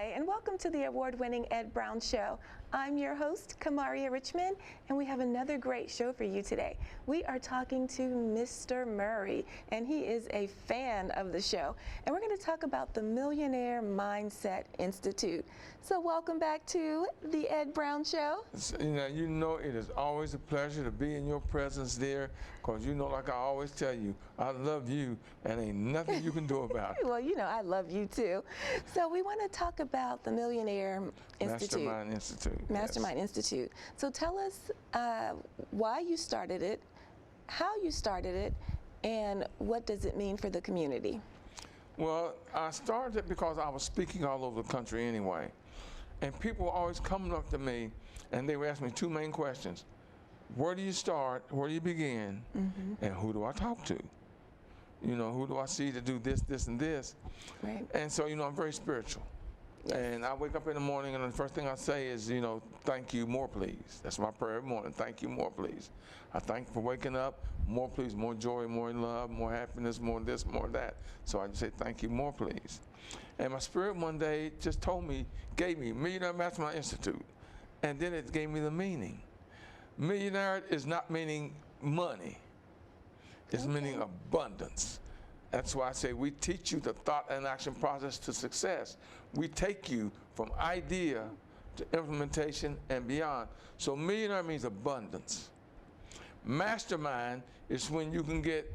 Hi, and welcome to the award-winning Ed Brown Show. I'm your host, Kamaria Richmond, and we have another great show for you today. We are talking to Mr. Murray, and he is a fan of the show. And we're going to talk about the Millionaire Mindset Institute. So welcome back to the Ed Brown Show. You know it is always a pleasure to be in your presence there, because you know, like I always tell you, I love you, and ain't nothing you can do about it. Well, you know I love you too. So we want to talk about the Millionaire Institute. Mastermind Institute. Mastermind Institute. So tell us why you started it, how you started it, and what does it mean for the community? Well, I started it because I was speaking all over the country anyway. And people were always coming up to me, and they would ask me two main questions. Where do you start? Where do you begin? And who do I talk to? You know, who do I see to do this, this, and this? Right. And so, you know, I'm very spiritual. Yes. And I wake up in the morning, and the first thing I say is, you know, thank you, more please. That's my prayer every morning, thank you, more please. I thank you for waking up, more please, more joy, more love, more happiness, more this, more that. So I just say thank you, more please. And my spirit one day just told me, gave me Millionaire Mastermind Institute. And then it gave me the meaning. Millionaire is not meaning money. It's meaning abundance. That's why I say we teach you the thought and action process to success. We take you from idea to implementation and beyond. So millionaire means abundance. Mastermind is when you can get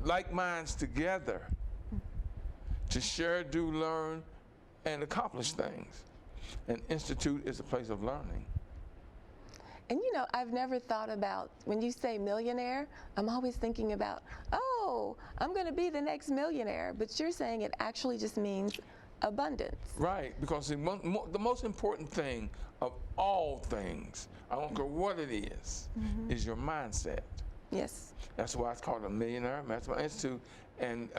like minds together to share, do, learn, and accomplish things. And Institute is a place of learning. And you know, I've never thought about, when you say millionaire, I'm always thinking about, oh, I'm going to be the next millionaire. But you're saying it actually just means abundance. Right, because the most important thing of all things, I don't care what it is your mindset. Yes. That's why it's called a Millionaire Mastermind Institute. And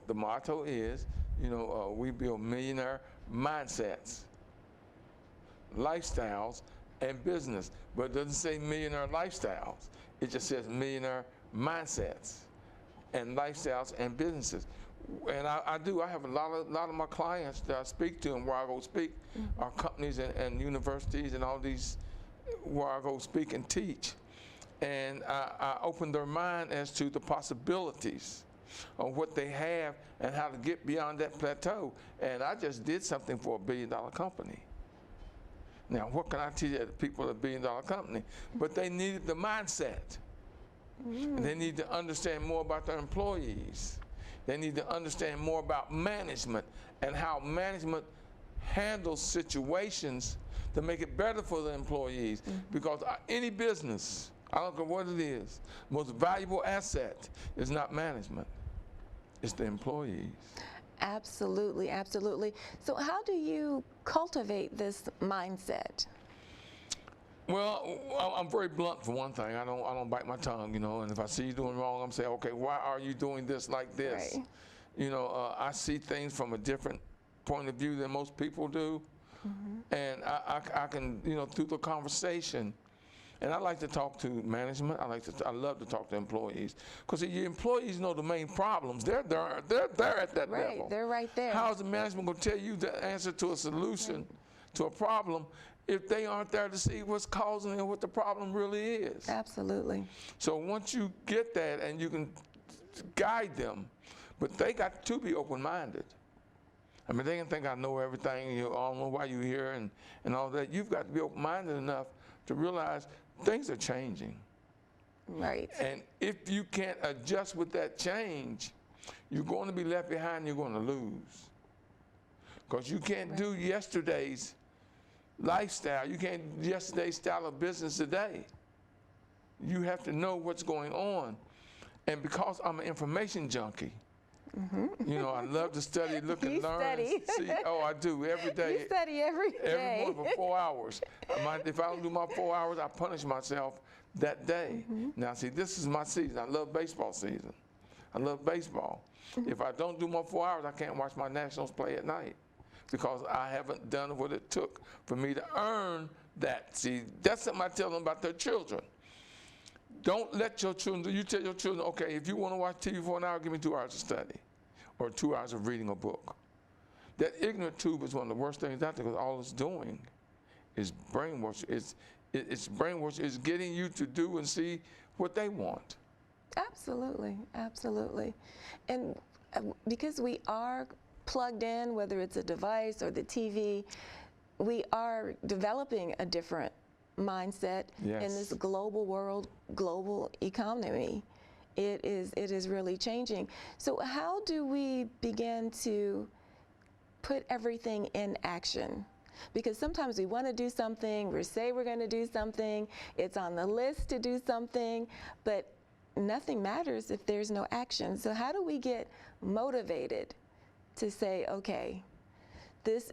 the motto is, you know, we build millionaire mindsets, lifestyles, and business. But it doesn't say millionaire lifestyles. It just says millionaire mindsets and lifestyles and businesses. And I have a lot of my clients that I speak to and where I go speak are companies and universities and all these where I go speak and teach. And I open their mind as to the possibilities of what they have and how to get beyond that plateau. And I just did something for $1 billion company. Now, what can I teach people at $1 billion company? But they needed the mindset. They need to understand more about their employees. They need to understand more about management and how management handles situations to make it better for the employees. Because any business, I don't care what it is, most valuable asset is not management, it's the employees. Absolutely, absolutely. So how do you cultivate this mindset? Well, I'm very blunt for one thing. I don't bite my tongue, you know. And if I see you doing wrong, I'm saying, okay, why are you doing this like this? Right. You know, I see things from a different point of view than most people do, and I can, you know, through the conversation. And I like to talk to management. I love to talk to employees, because your employees know the main problems. They're at that Right, level. they're right there. How is the management going to tell you the answer to a solution to a problem if they aren't there to see what's causing it and what the problem really is? Absolutely. So once you get that and you can guide them, but they got to be open-minded. I mean, they can think I know everything, you know, I don't know why you're here and all that. You've got to be open-minded enough to realize things are changing. Right. And if you can't adjust with that change, you're going to be left behind, you're going to lose. Because you can't do yesterday's lifestyle, you can't yesterday's style of business today. You have to know what's going on. And because I'm an information junkie, you know, I love to study, look and learn. Study. See, oh, I do every day. You study every day. Every morning for 4 hours. If I don't do my 4 hours, I punish myself that day. Now, see, this is my season. I love baseball season. I love baseball. If I don't do my 4 hours, I can't watch my Nationals play at night, because I haven't done what it took for me to earn that. See, that's something I tell them about their children. Don't let your children, you tell your children, okay, if you want to watch TV for an hour, give me 2 hours of study or 2 hours of reading a book. That ignorant tube is one of the worst things out there because all it's doing is brainwash. It's brainwash. It's getting you to do and see what they want. Absolutely, absolutely. And because we are plugged in, whether it's a device or the TV, we are developing a different mindset in this global world, global economy. It is really changing. So how do we begin to put everything in action? Because sometimes we want to do something, we say we're going to do something, it's on the list to do something, but nothing matters if there's no action. So how do we get motivated to say, okay, this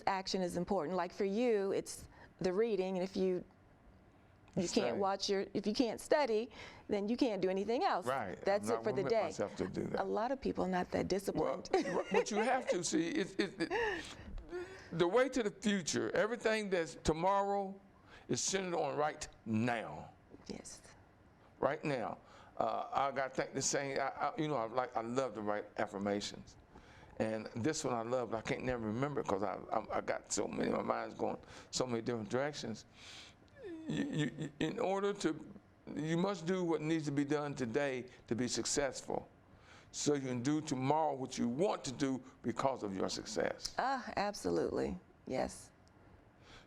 action is important? Like for you, it's the reading, and if you can't if you can't study, then you can't do anything else. Right. That's it for the day. Myself to do that. A lot of people are not that disciplined. Well, what you have to see the way to the future. Everything that's tomorrow is centered on right now. Yes. Right now. I got to think the same. I love to write affirmations, and this one I love, but I can't never remember because I got so many. My mind's going so many different directions. In order to, you must do what needs to be done today to be successful, so you can do tomorrow what you want to do because of your success. Absolutely, yes.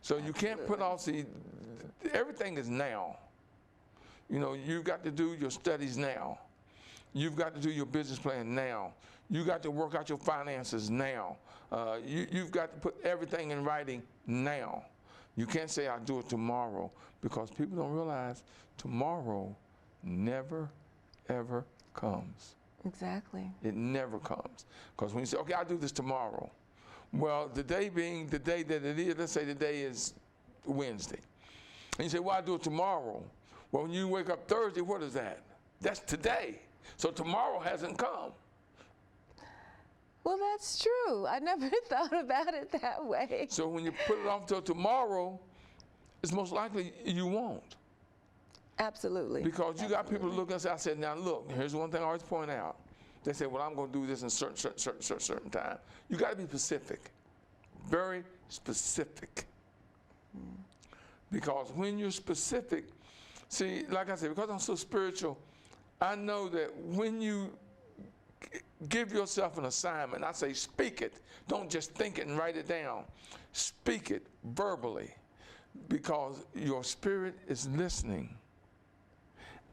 So you can't put off. Everything is now. You know, you've got to do your studies now. You've got to do your business plan now. You got to work out your finances now. You've got to put everything in writing now. You can't say, I'll do it tomorrow, because people don't realize tomorrow never, ever comes. Exactly. It never comes. Because when you say, okay, I'll do this tomorrow. Well, the day being the day that it is, let's say the day is Wednesday. And you say, well, I'll do it tomorrow. Well, when you wake up Thursday, what is that? That's today. So tomorrow hasn't come. Well, that's true. I never thought about it that way. So when you put it off till tomorrow, it's most likely you won't. Absolutely. Because you got people to look and say, I said, now look, here's one thing I always point out. They say, well, I'm going to do this in certain time. You got to be specific, very specific. Because when you're specific, see, like I said, because I'm so spiritual, I know that when you give yourself an assignment, I say speak it. Don't just think it and write it down. Speak it verbally, because your spirit is listening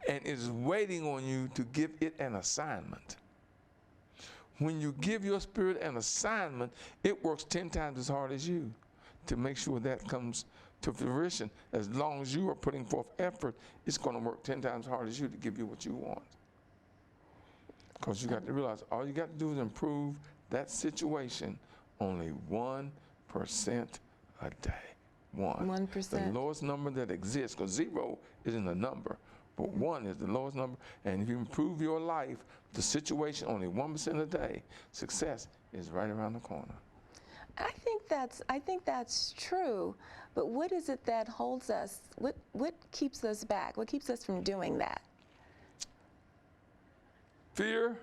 and is waiting on you to give it an assignment. When you give your spirit an assignment, it works 10 times as hard as you to make sure that comes to fruition. As long as you are putting forth effort, it's going to work 10 times as hard as you to give you what you want. Because you got to realize all you got to do is improve that situation only 1% a day. 1%. The lowest number that exists, because 0 isn't a number, but 1 is the lowest number. And if you improve your life, the situation only 1% a day, success is right around the corner. I think that's true. But what is it that holds us? What keeps us back? What keeps us from doing that? Fear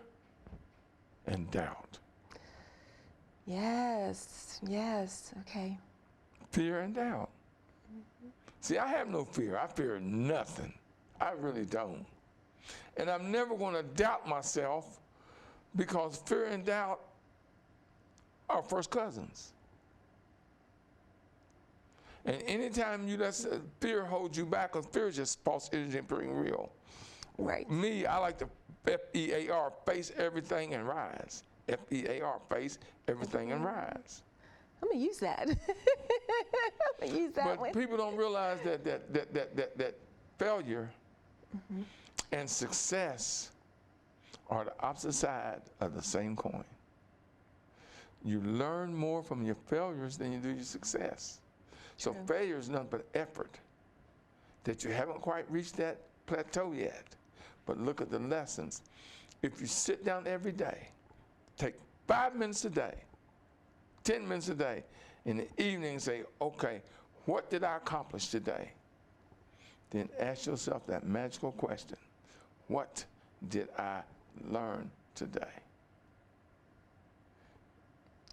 and doubt. Yes, okay. Fear and doubt. See, I have no fear. I fear nothing. I really don't. And I'm never going to doubt myself, because fear and doubt are first cousins. And anytime you let fear hold you back, because fear is just false energy appearing real. Right. Me, I like to FEAR, face everything and rise. FEAR, face everything and rise. I'm gonna use that. I'm gonna use that but one. People don't realize that failure and success are the opposite side of the same coin. You learn more from your failures than you do your success. So failure is nothing but effort, that you haven't quite reached that plateau yet. But look at the lessons. If you sit down every day, take 5 minutes a day, 10 minutes a day, in the evening say, okay, what did I accomplish today? Then ask yourself that magical question: what did I learn today?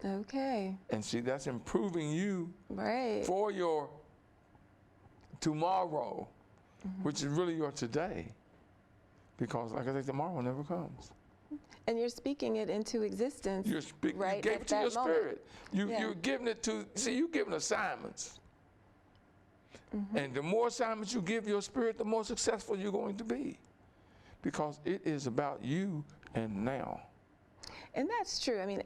Okay. And see, that's improving you Right. for your tomorrow, which is really your today. Because, like I say, tomorrow never comes. And you're speaking it into existence. You're right you gave at it to that your moment. spirit. Yeah. You're giving it to, see, you're giving assignments. And the more assignments you give your spirit, the more successful you're going to be. Because it is about you and now. And that's true. I mean,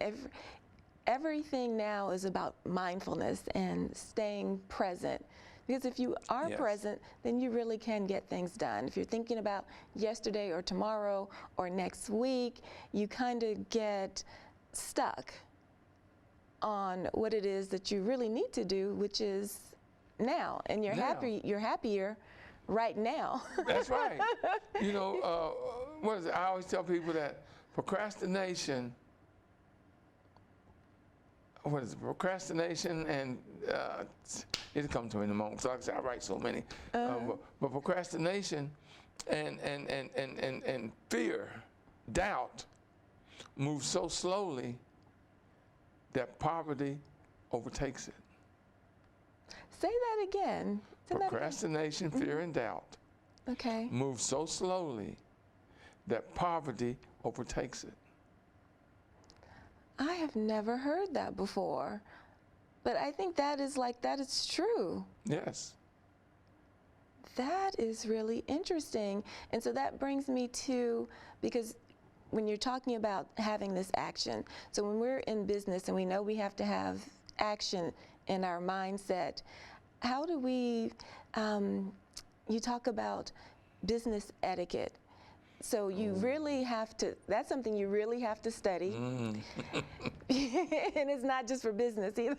everything now is about mindfulness and staying present. Because if you are Yes. present, then you really can get things done. If you're thinking about yesterday or tomorrow or next week, you kind of get stuck on what it is that you really need to do, which is now. And you're Now. you're happier right now. That's right. You know, what is it? I always tell people that procrastination, what is it? Procrastination and it'll come to me in a moment. So like I said, I write so many. But procrastination and fear, doubt, move so slowly that poverty overtakes it. Say that again. Say that again. Procrastination, fear, and doubt Okay. move so slowly that poverty overtakes it. I have never heard that before, but I think that is true. Yes. That is really interesting. And so that brings me to, because when you're talking about having this action, so when we're in business and we know we have to have action in our mindset, how do we, you talk about business etiquette. So you really have to, that's something you really have to study. And it's not just for business either.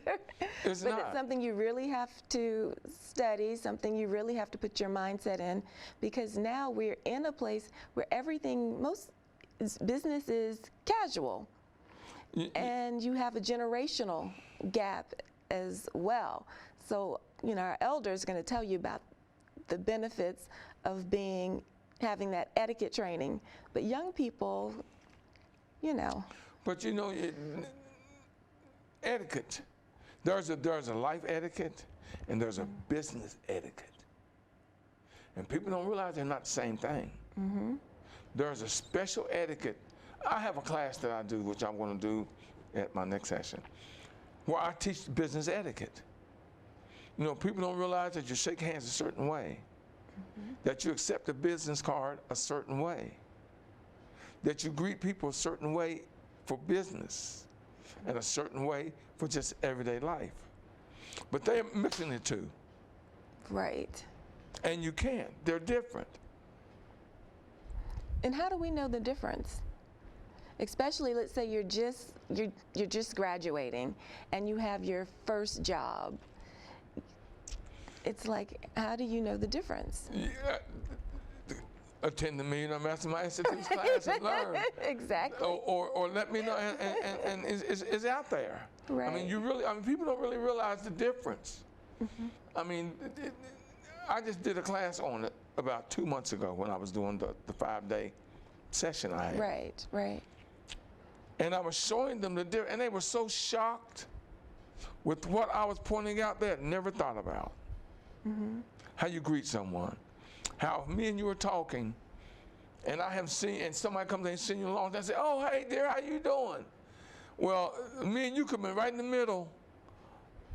It's but not. it's something you really have to study, something you really have to put your mindset in, because now we're in a place where most business is casual. And you have a generational gap as well. So, you know, our elders are going to tell you about the benefits of having that etiquette training, but young people, you know. But you know, etiquette. There's a life etiquette and there's a business etiquette, and people don't realize they're not the same thing. There's a special etiquette. I have a class that I do, which I'm going to do at my next session, where I teach business etiquette. You know, people don't realize that you shake hands a certain way. That you accept a business card a certain way, that you greet people a certain way for business, and a certain way for just everyday life. But they're mixing the two. Right. And you can't. They're different. And how do we know the difference? Especially, let's say you're just graduating and you have your first job. It's like, how do you know the difference? Yeah, attend the Millionaire Mastermind Institute's class and learn. Exactly. Or let me know, and it's out there. Right. I mean, people don't really realize the difference. I mean, I just did a class on it about 2 months ago when I was doing the 5-day session I had. Right, right. And I was showing them the difference, and they were so shocked with what I was pointing out they had never thought about. How you greet someone, how me and you were talking, and I have seen, and somebody comes in and seen you along, and say, "Oh, hey dear, how you doing?" Well, me and you come in right in the middle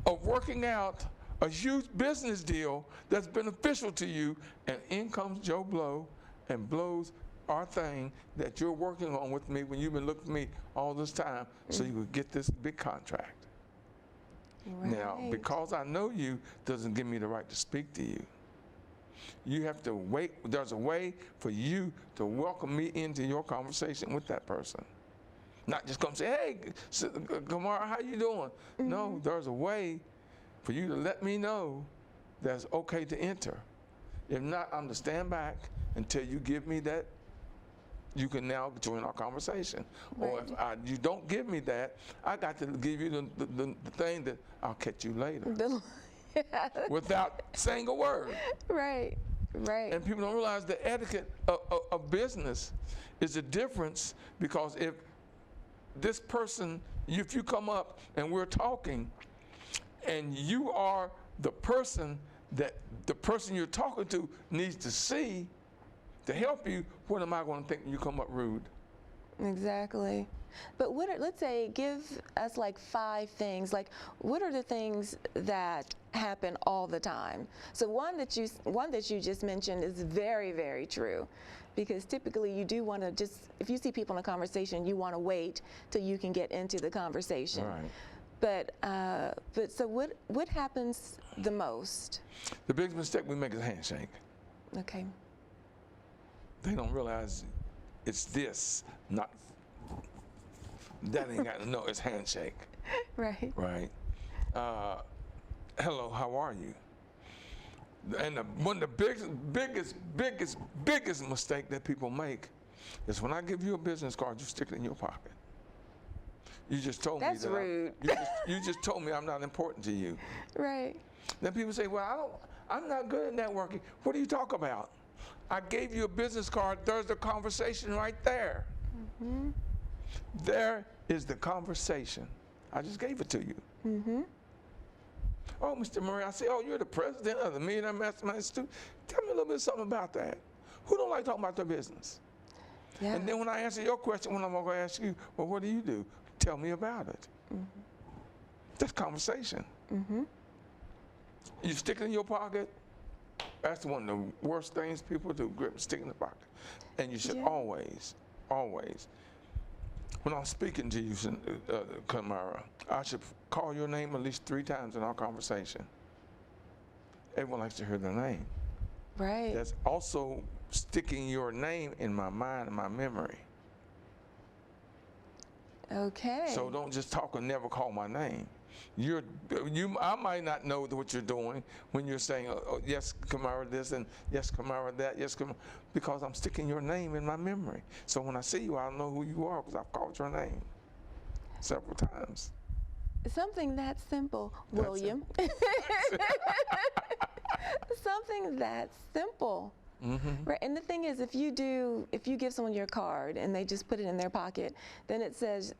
of working out a huge business deal that's beneficial to you, and in comes Joe Blow and blows our thing that you're working on with me when you've been looking at me all this time so you could get this big contract. Right. Now, because I know you doesn't give me the right to speak to you. You have to wait. There's a way for you to welcome me into your conversation with that person. Not just come say, "Hey, Kamara, how you doing?" No, there's a way for you to let me know that's okay to enter. If not, I'm to stand back until you give me that. You can now join our conversation. Right. Or if you don't give me that, I got to give you the thing that I'll catch you later. Without saying a word. Right, right. And people don't realize the etiquette of business is a difference, because if this person If you come up and we're talking, and you are the person that the person you're talking to needs to see to help you, what am I going to think when you come up rude? Exactly. But let's say, give us like 5 things. Like, what are the things that happen all the time? So one that you just mentioned is very, very true, because typically you do want to just, if you see people in a conversation, you want to wait till you can get into the conversation. Right. But so what happens the most? The biggest mistake we make is a handshake. Okay. They don't realize it's this, not that ain't got to know. It's handshake. Right. Right. Hello, how are you? And one of the biggest mistake that people make is when I give you a business card, you stick it in your pocket. You just told me that's rude. You just told me I'm not important to you. Right. Then people say, well, I'm not good at networking. What do you talk about? I gave you a business card. There's the conversation right there. Mm-hmm. There is the conversation. I just gave it to you. Mm-hmm. Oh, Mr. Murray, I say, oh, you're the president of the Millionaire Mastermind Institute. Tell me a little bit something about that. Who don't like talking about their business? Yeah. And then when I answer your question, when I'm going to ask you, well, what do you do? Tell me about it. Mm-hmm. That's conversation. Mm-hmm. You stick it in your pocket. That's one of the worst things people do, stick in the pocket. And you should always, when I'm speaking to you, Kamara, I should call your name at least 3 times in our conversation. Everyone likes to hear their name. Right. That's also sticking your name in my mind and my memory. Okay. So don't just talk and never call my name. I might not know what you're doing when you're saying, oh, yes, Kamara this, and yes, Kamara that, yes, Kamara, because I'm sticking your name in my memory. So when I see you, I'll know who you are because I've called your name several times. Something that simple, William. Something that simple. Mm-hmm. Right, and the thing is, if you give someone your card and they just put it in their pocket, then it says,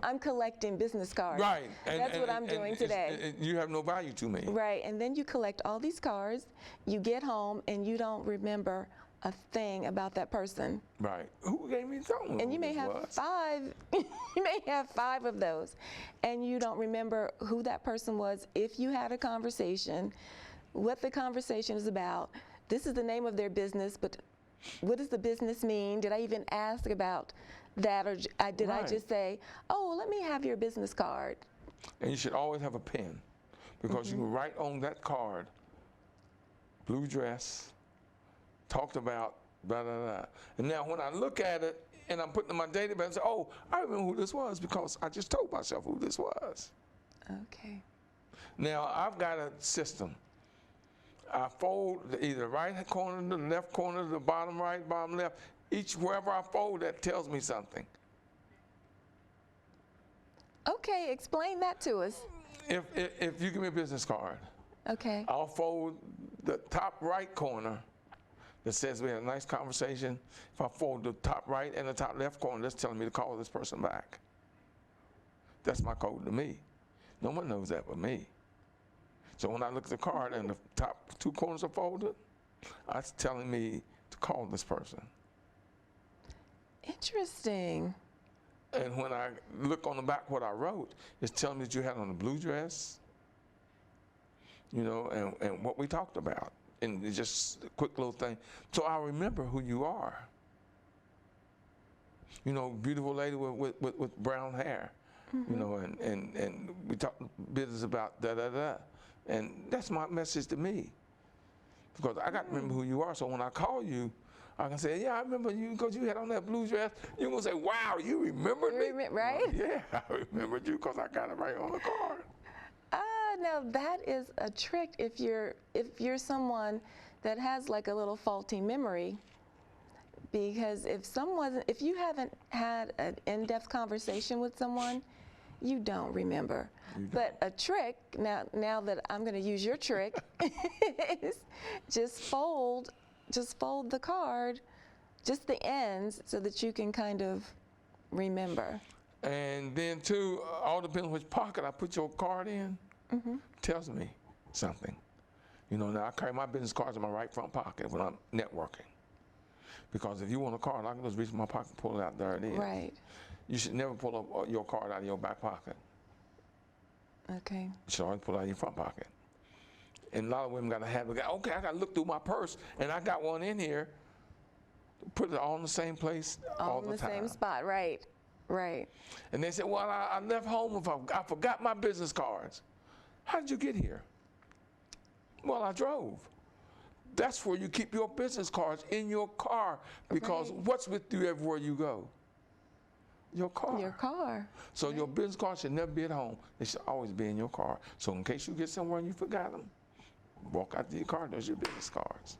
I'm collecting business cards. Right. That's what I'm doing today. You have no value to me. Right, and then you collect all these cards, you get home, and you don't remember a thing about that person. Right. Who gave me something? And you may have 5. You may have 5 of those, and you don't remember who that person was. If you had a conversation, what the conversation is about. This is the name of their business, but what does the business mean? Did I even ask about that, or did I just say, oh, well, let me have your business card? And you should always have a pen, because you can write on that card, blue dress, talked about, blah, blah, blah. And now when I look at it and I'm putting it in my database, I say, oh, I remember who this was because I just told myself who this was. Okay. Now, I've got a system. I fold either the right corner, the left corner, the bottom right, bottom left. Wherever I fold, that tells me something. Okay, explain that to us. If you give me a business card, okay, I'll fold the top right corner that says we had a nice conversation. If I fold the top right and the top left corner, that's telling me to call this person back. That's my code to me. No one knows that but me. So when I look at the card and the top 2 corners are folded, that's telling me to call this person. Interesting. And when I look on the back what I wrote, it's telling me that you had on a blue dress, and what we talked about. And it's just a quick little thing. So I remember who you are. Beautiful lady with brown hair, and we talked business about da-da-da. And that's my message to me, because I got to remember who you are. So when I call you, I can say, yeah, I remember you because you had on that blue dress. You're going to say, wow, you remembered me? Right? Well, yeah, I remembered you because I got it right on the card. Now that is a trick if you're someone that has like a little faulty memory, because if you haven't had an in-depth conversation with someone, you don't remember. But a trick, now that I'm going to use your trick, is just fold the card, just the ends, so that you can kind of remember. And then too, all depends which pocket I put your card in, tells me something. You know, now I carry my business cards in my right front pocket when I'm networking. Because if you want a card, I can just reach in my pocket and pull it out. There it is. Right. You should never pull up your card out of your back pocket. Okay. You should always pull it out of your front pocket. And a lot of women got to have it. Okay, I got to look through my purse, and I got one in here. Put it all in the same place all the time. All in the same spot, right. Right. And they said, well, I left home. I forgot my business cards. How did you get here? Well, I drove. That's where you keep your business cards, in your car, because what's with you everywhere you go? Your car. Your car. So your business cards should never be at home. They should always be in your car. So in case you get somewhere and you forgot them, walk out to your car, there's your business cards.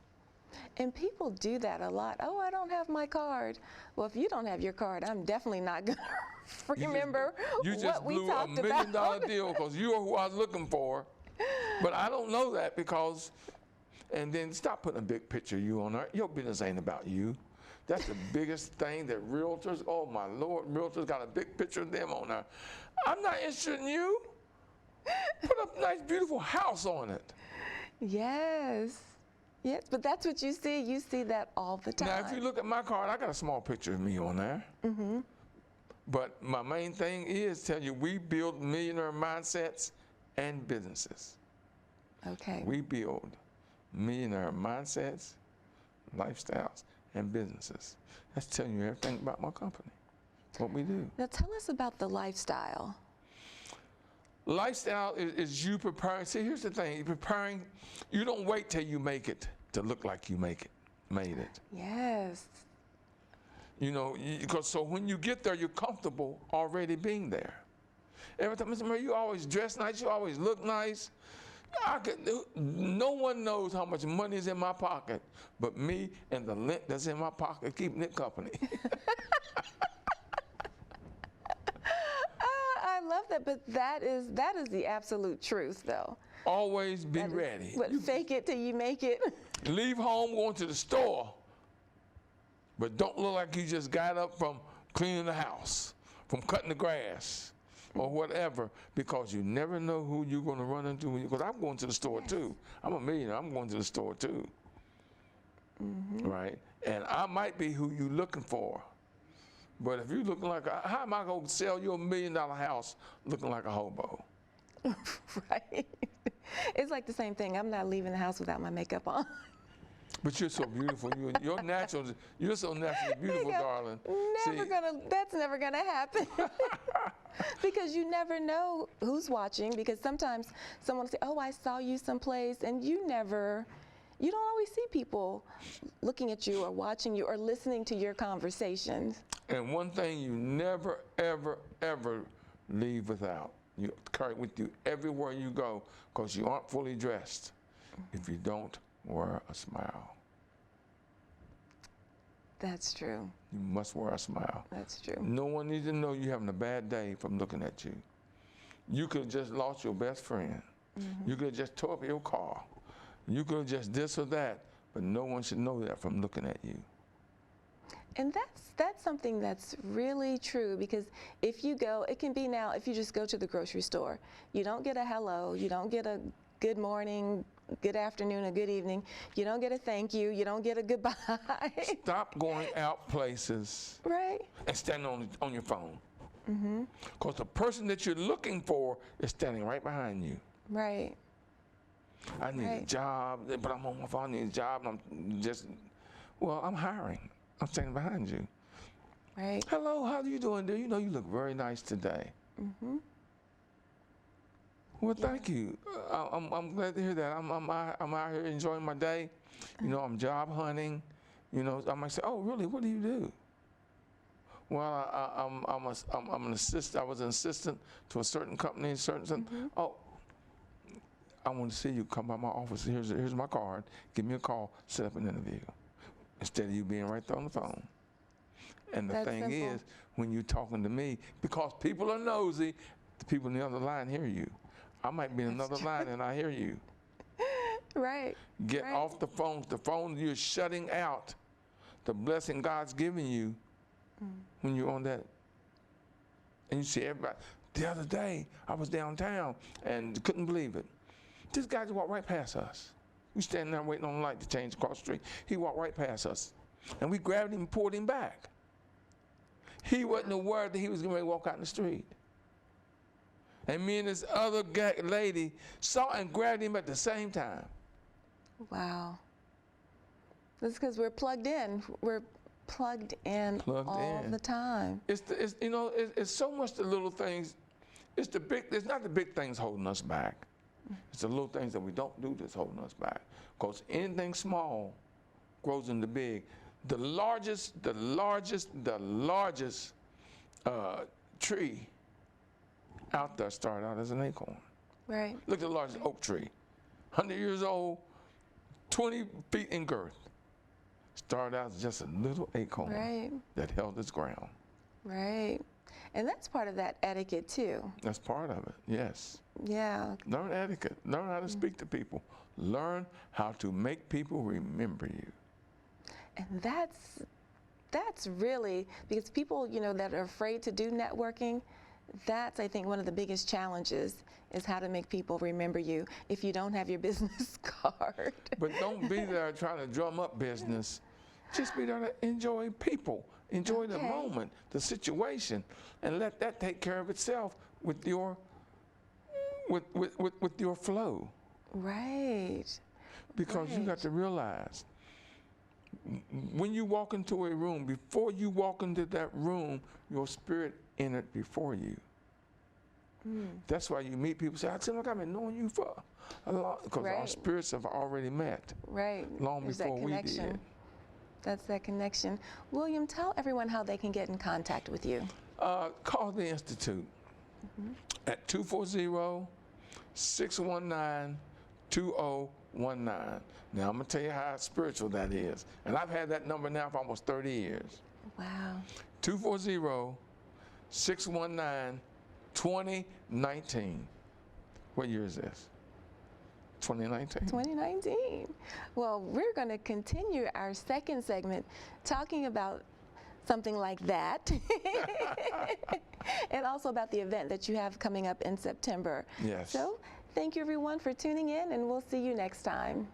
And people do that a lot. Oh, I don't have my card. Well, if you don't have your card, I'm definitely not going to remember what we talked about. You just blew $1 million deal because you are who I was looking for. But I don't know that because, and then stop putting a big picture of you on there. Your business ain't about you. That's the biggest thing that realtors, oh my Lord, realtors got a big picture of them on there. I'm not interested in you. Put a nice, beautiful house on it. Yes. Yes, but that's what you see. You see that all the time. Now, if you look at my card, I got a small picture of me on there. But my main thing is tell you, we build millionaire mindsets and businesses. Okay. We build millionaire mindsets, lifestyles, and businesses. That's telling you everything about my company, what we do. Now tell us about the lifestyle. Lifestyle is you preparing. See, here's the thing. You're preparing. You don't wait till you make it to look like you made it. Yes. You know, because so when you get there, you're comfortable already being there. Every time, Mr. Murray, you always dress nice. You always look nice. No one knows how much money is in my pocket but me and the lint that's in my pocket keeping it company. I love that, but that is the absolute truth, though. Always be ready. But fake it till you make it. Leave home going to the store, but don't look like you just got up from cleaning the house, from cutting the grass, or whatever, because you never know who you're going to run into. Because I'm going to the store too. I'm a millionaire. I'm going to the store too. Right? And I might be who you're looking for. But if you're looking like, how am I going to sell you $1 million house looking like a hobo? Right. It's like the same thing. I'm not leaving the house without my makeup on. But you're so beautiful. You're so naturally beautiful, darling. That's never gonna happen. Because you never know who's watching, because sometimes someone will say, oh, I saw you someplace, and you don't always see people looking at you or watching you or listening to your conversations. And one thing you never, ever, ever leave without, you carry it with you everywhere you go, because you aren't fully dressed if you don't wear a smile. That's true. You must wear a smile. That's true. No one needs to know you're having a bad day from looking at you. You could have just lost your best friend. You could have just tore up your car. You could have just this or that, but no one should know that from looking at you. And that's something that's really true, because if you go, it can be now, if you just go to the grocery store, you don't get a hello, you don't get a good morning, good afternoon, or good evening, you don't get a thank you, you don't get a goodbye. Stop going out places and standing on your phone. Because the person that you're looking for is standing right behind you. Right. I need a job, but I'm on my phone, I need a job, and I'm just, well, I'm hiring. I'm standing behind you. Right. Hello, how are you doing, dear? You know, you look very nice today. Well, thank you. I'm glad to hear that. I'm out here enjoying my day. You know, I'm job hunting. You know, I might say, oh, really? What do you do? Well, I'm an assistant. I was an assistant to a certain company, Oh, I want to see you. Come by my office. Here's my card. Give me a call. Set up an interview. Instead of you being right there on the phone. And the thing is, when you're talking to me, because people are nosy, the people on the other line hear you. I might be in another line and I hear you. Right. Get off the phone. The phone, you're shutting out the blessing God's giving you when you're on that And you see everybody. The other day, I was downtown and couldn't believe it. This guy just walked right past us. We standing there waiting on the light to change across the street. He walked right past us. And we grabbed him and pulled him back. He wasn't aware that he was going to walk out in the street. And me and this other lady saw and grabbed him at the same time. Wow. That's because we're plugged in. We're plugged in all the time. It's so much the little things. It's not the big things holding us back. It's the little things that we don't do that's holding us back. Because anything small grows into big. The largest tree out there started out as an acorn. Right. Look at the largest oak tree. 100 years old, 20 feet in girth. Started out as just a little acorn that held its ground. Right. And that's part of that etiquette too. That's part of it, yes. Yeah. Learn etiquette. Learn how to speak to people. Learn how to make people remember you. And that's really, because people, that are afraid to do networking, that's, I think, one of the biggest challenges is how to make people remember you if you don't have your business card. But don't be there trying to drum up business. Just be there to enjoy people. Enjoy the moment, the situation, and let that take care of itself with your with your flow. Right. Because you got to realize, when you walk into a room, before you walk into that room, your spirit entered before you. That's why you meet people say, I seem like I've been knowing you for a long, because our spirits have already met. Right. Long before we did. That's that connection. William, tell everyone how they can get in contact with you. Call the Institute at 240-619-2019. Now, I'm going to tell you how spiritual that is. And I've had that number now for almost 30 years. Wow. 240-619-2019. What year is this? 2019. 2019. Well, we're going to continue our second segment talking about something like that and also about the event that you have coming up in September. Yes. So thank you everyone for tuning in, and we'll see you next time.